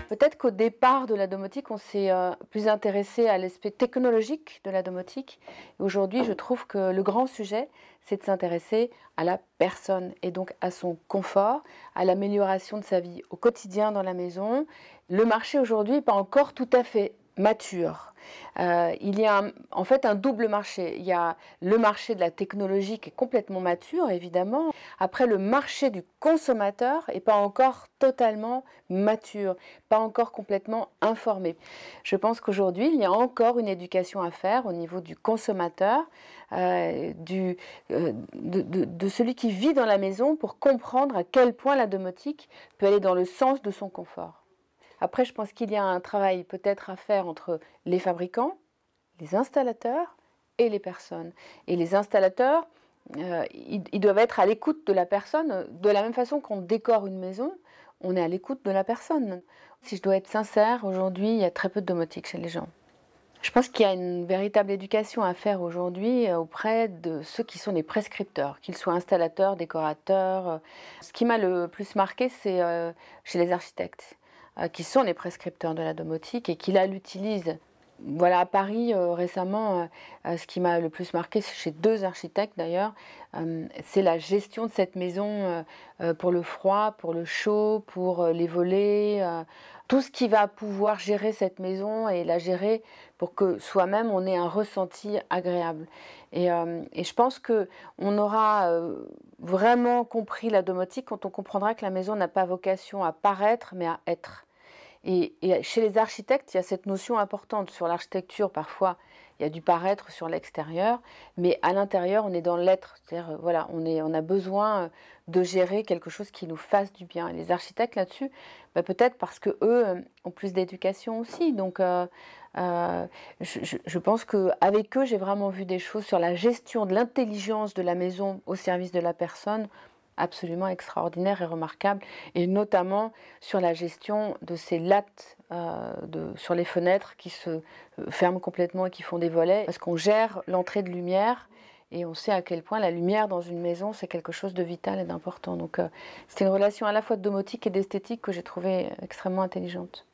Peut-être qu'au départ de la domotique, on s'est plus intéressé à l'aspect technologique de la domotique. Aujourd'hui, je trouve que le grand sujet, c'est de s'intéresser à la personne et donc à son confort, à l'amélioration de sa vie au quotidien dans la maison. Le marché aujourd'hui n'est pas encore tout à fait mature. Il y a en fait un double marché. Il y a le marché de la technologie qui est complètement mature, évidemment. Après, le marché du consommateur n'est pas encore totalement mature, pas encore complètement informé. Je pense qu'aujourd'hui, il y a encore une éducation à faire au niveau du consommateur, de celui qui vit dans la maison pour comprendre à quel point la domotique peut aller dans le sens de son confort. Après, je pense qu'il y a un travail peut-être à faire entre les fabricants, les installateurs et les personnes. Et les installateurs, ils doivent être à l'écoute de la personne. De la même façon qu'on décore une maison, on est à l'écoute de la personne. Si je dois être sincère, aujourd'hui, il y a très peu de domotique chez les gens. Je pense qu'il y a une véritable éducation à faire aujourd'hui auprès de ceux qui sont les prescripteurs, qu'ils soient installateurs, décorateurs. Ce qui m'a le plus marqué, c'est chez les architectes, qui sont les prescripteurs de la domotique et qui là l'utilisent. Voilà, à Paris, récemment, ce qui m'a le plus marqué, c'est chez 2 architectes d'ailleurs, c'est la gestion de cette maison pour le froid, pour le chaud, pour les volets, tout ce qui va pouvoir gérer cette maison et la gérer pour que soi-même on ait un ressenti agréable. Et je pense qu'on aura vraiment compris la domotique quand on comprendra que la maison n'a pas vocation à paraître, mais à être. Et chez les architectes, il y a cette notion importante. Sur l'architecture, parfois, il y a du paraître sur l'extérieur, mais à l'intérieur, on est dans l'être. C'est-à-dire, voilà, on a besoin de gérer quelque chose qui nous fasse du bien. Et les architectes, là-dessus, bah, peut-être parce qu'eux ont plus d'éducation aussi. Donc, je pense qu'avec eux, j'ai vraiment vu des choses sur la gestion de l'intelligence de la maison au service de la personne, absolument extraordinaire et remarquable, et notamment sur la gestion de ces lattes sur les fenêtres qui se ferment complètement et qui font des volets, parce qu'on gère l'entrée de lumière et on sait à quel point la lumière dans une maison, c'est quelque chose de vital et d'important. Donc c'était une relation à la fois de domotique et d'esthétique que j'ai trouvée extrêmement intelligente.